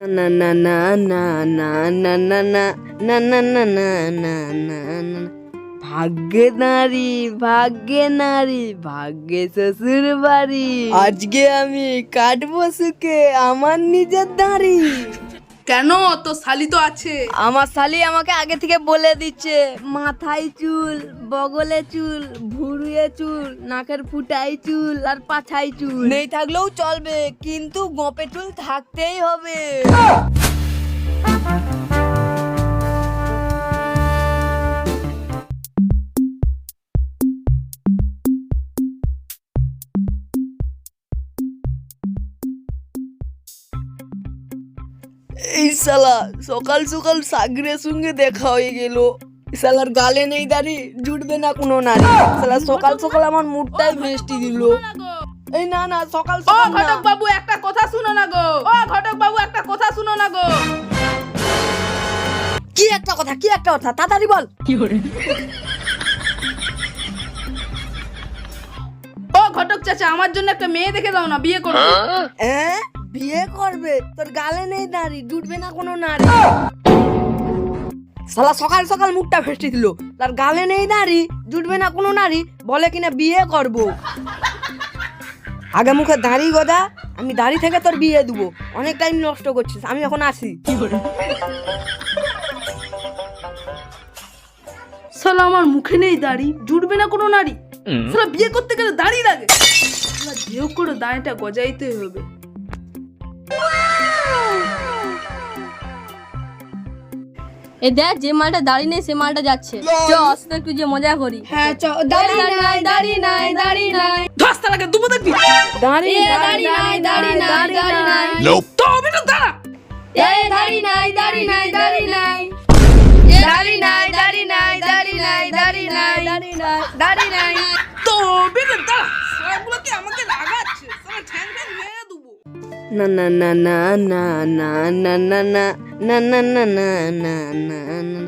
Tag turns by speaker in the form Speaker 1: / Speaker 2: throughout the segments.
Speaker 1: না না না না না না না না না না না না না না না ভাগ্যে নারী ভাগ্যে নারী ভাগ্যে শ্বশুর বাড়ি আজকে আমি কাটবো সুখে আমার নিজের দাড়ি।
Speaker 2: কেন? তো শালি তো আছে।
Speaker 1: আমার শালি আমাকে আগে থেকে বলে দিচ্ছে মাথায় চুল, বগলে চুল, ভুরুয়ে চুল, নাকের ফুটায় চুল আর পাছায় চুল নেই থাকলেও চলবে, কিন্তু গোপে চুল থাকতেই হবে। এই শালা সকাল সকাল সাগরের সঙ্গে দেখা হয়ে গেল। শালার গালে নেই দাড়ি, জুটবে না কোনো নারী। শালা সকাল সকাল আমার মুডটাই ভেস্টি দিল। এই না না সকাল
Speaker 2: ও
Speaker 1: সকাল না।
Speaker 2: ঘটক বাবু একটা কথা শুনো না গো। ও ঘটক বাবু একটা কথা শুনো না গো।
Speaker 1: কি একটা কথা, কি একটা কথা, তাড়াতাড়ি বল।
Speaker 2: ও ঘটক চাচা, আমার জন্য একটা মেয়ে দেখে দাও না, বিয়ে করব।
Speaker 1: হ্যাঁ বিয়ে করবে? তোর গালে নেই দাড়ি, জুটবে না কোনো নারী। শালা সকাল সকাল মুখটা ভেস্টি দিল। তার গালে নেই দাড়ি, জুটবে না কোনো নারী, বলে কিনা বিয়ে করব। আগে মুখে দাড়ি গদা, আমি দাড়ি থেকে তোর বিয়ে দেবো। অনেক টাইম নষ্ট করছিস, আমি এখন আসি।
Speaker 2: শালা আমার মুখে নেই দাড়ি, জুটবে না কোনো নারী। শালা বিয়ে করতে গেলে দাড়ি লাগে। শালা বিয়ে করে দাড়িটা গজাইতে হবে।
Speaker 3: এ দেখ, যে মালটা দাড়ি নেই সে মালটা যাচ্ছে। চ আসতে একটু যে মজা করি।
Speaker 1: হ্যাঁ চ। দাড়ি নাই দাড়ি নাই দাড়ি নাই
Speaker 2: ধস্তা লাগে দুবো দেখবি।
Speaker 1: দাড়ি
Speaker 3: দাড়ি নাই দাড়ি নাই দাড়ি নাই
Speaker 2: তো বেটা দাঁড়া।
Speaker 3: এ দাড়ি নাই দাড়ি নাই দাড়ি নাই
Speaker 1: দাড়ি নাই দাড়ি নাই দাড়ি নাই দাড়ি নাই দাড়ি নাই দাড়ি নাই
Speaker 2: তো বেটা দাঁড়া। সবগুলোকে আমাকে লাগাচ্ছে। শালা ঠ্যাং ঠ্যাং মেরে দেবো।
Speaker 1: না না না না না না না না না না না না না না না না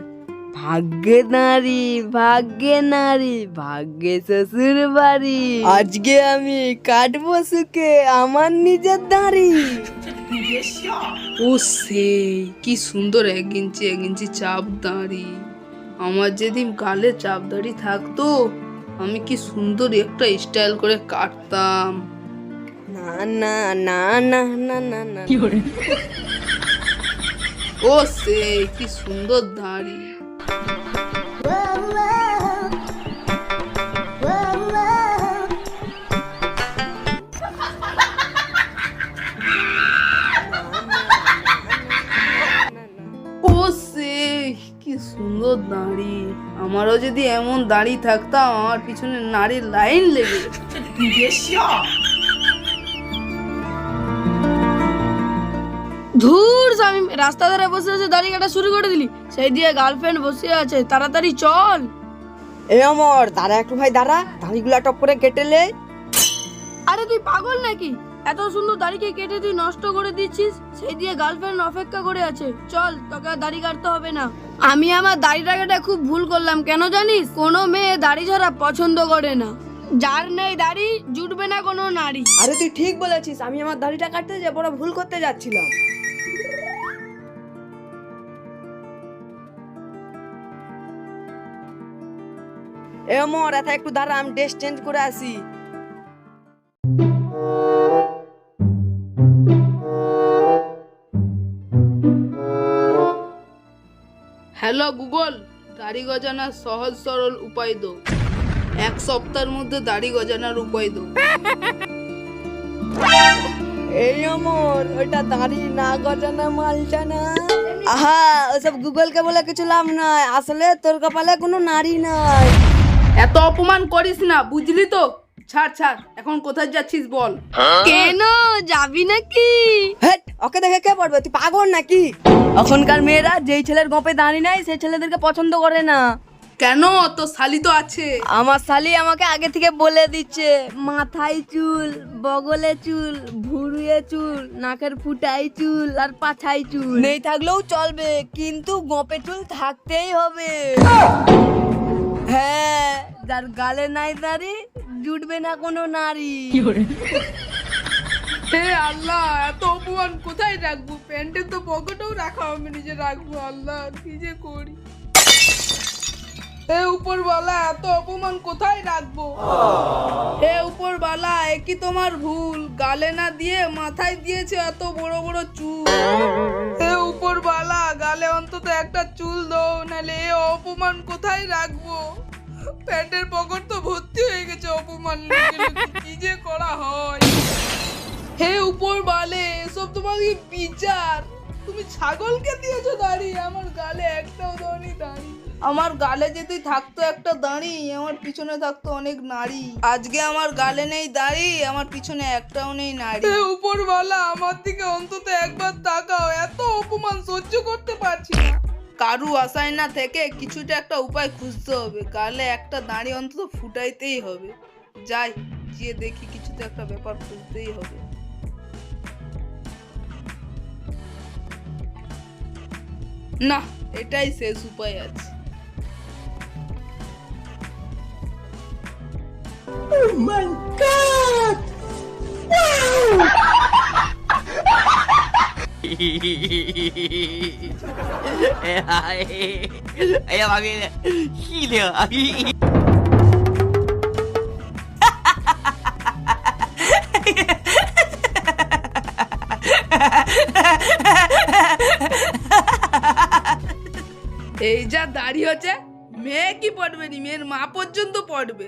Speaker 1: ভাগ্যে নারী ভাগ্যে নারী ভাগ্যে শ্বশুর বাড়ি আজকে আমি কাটবো সুখে আমার নিজের দাড়ি।
Speaker 2: ও সেই কি সুন্দর 1 ইঞ্চি চাপ দাড়ি। আমার যেদিন গালে চাপ দাড়ি থাকতো, আমি কি সুন্দর একটা স্টাইল করে কাটতাম।
Speaker 1: না না না না না না না
Speaker 2: ও সেই কি সুন্দর দাড়ি। ও সেই কি সুন্দর দাড়ি। আমারও যদি এমন দাড়ি থাকতাম, আমার পিছনে নারীর লাইন লেগে যেত।
Speaker 3: ধুর আমি রাস্তা ধারে বসে আছে, দাড়ি কাটা শুরু করে দিলি। সেই দিয়ে গার্লফ্রেন্ড বসে আছে, তাড়াতাড়ি চল।
Speaker 1: এ অমর দাঁড়া একটু ভাই, দাঁড়া, দাড়িগুলা টপ করে কেটে লে।
Speaker 3: আরে তুই পাগল নাকি? এত সুন্দর দাড়িকে কেটে তুই নষ্ট করে দিচ্ছিস। সেই দিয়ে গার্লফ্রেন্ড অপেক্ষা করে আছে। চল, তোকে আর দাড়ি কাটতে হবে না। আমি আমার দাড়িটা কেটে খুব ভুল করলাম, কেন জানিস? কোনো মেয়ে দাড়ি ছাড়া পছন্দ করে না। যার নেই দাড়ি, জুটবে না কোনো নারী।
Speaker 1: আরে তুই ঠিক বলেছিস, আমি আমার দাড়িটা কাটতে যে বড় ভুল করতে যাচ্ছিলাম। এ অমর এত একটু দাঁড়া, আমি ড্রেস চেঞ্জ করে আসি।
Speaker 2: হ্যালো গুগল, দাড়ি গজানোর সহজ সরল উপায় দাও। 1 সপ্তাহের মধ্যে দাড়ি গজানোর উপায় দাও।
Speaker 1: এই অমর ওইটা দাড়ি না গজানো মালটা না। আহা ওসব গুগলকে বলে কিছু লাভ নাই, আসলে তোর কপালে কোনো নারী নাই।
Speaker 2: এত অপমান করিস না, বুঝলি তো? ছাড় ছাড়, এখন কোথায় যাচ্ছিস বল।
Speaker 3: কেন যাবি নাকি?
Speaker 1: হেট, ওকে দেখে কে পড়বে? তুই পাগল নাকি? এখনকার মেয়েরা যেই ছেলের গোপে দাঁড়ি নাই সেই ছেলেদেরকে পছন্দ করে না।
Speaker 2: কেন? তো শালি তো আছে।
Speaker 1: আমার শালি আমাকে আগে থেকে বলে দিচ্ছে মাথায় চুল, বগলে চুল, ভুরুয়ে চুল, নাকের ফুটায় চুল আর পাছায় চুল নেই থাকলেও চলবে, কিন্তু গোপে চুল থাকতেই হবে। হ্যাঁ, যার গালে নাই দাড়ি, জুটবে না কোনো নারী।
Speaker 2: হে আল্লাহ, এত অপমান অপমান কোথায় রাখবো? প্যান্টের তো পকেটেও রাখা হবে, নিজে রাখবো। আল্লাহ, কি যে করি। হে উপরওয়ালা, এত অপমান কোথায় রাখবো? হে উপরওয়ালা, এ কি তোমার ভুল? গালে না দিয়ে মাথায় দিয়েছে এত বড় বড় চুল। হে উপরওয়ালা, গালে অন্তত একটা চুল দাও, নাহলে এ অপমান কোথায় রাখবো? প্যান্টের পকেট তো ভর্তি হয়ে গেছে অপমান লিখে লিখে। কি যে করা হয়। হে উপরওয়ালা, এসব তোমার কি বিচার? তুমি ছাগলকে দিয়েছো দাড়ি, আমার গালে একটাও দাওনি দাড়ি। আমার গালে যদি থাকতো একটা দাড়ি, আমার পিছনে থাকতো অনেক নারী। আজকে আমার গালে নেই দাড়ি, আমার পিছনে একটাও নেই নারী। হে উপরওয়ালা, আমার দিকে অন্তত একবার তাকাও, এত অপমান সহ্য করতে পারছি না। কারু আশায় না থেকে কিছুটা একটা উপায় খুঁজতে হবে। গালে একটা দাড়ি অন্তত ফুটাইতেই হবে। যাই গিয়ে দেখি, কিছুতে একটা ব্যাপার খুঁজতেই হবে। না, এটাই শেষ উপায় আছে।
Speaker 4: 哎呀妈逼的，细灵啊！এই
Speaker 2: যা দাড়ি হচ্ছে, মেয়ে কি পড়বে নি, মেয়ের মা পর্যন্ত পড়বে।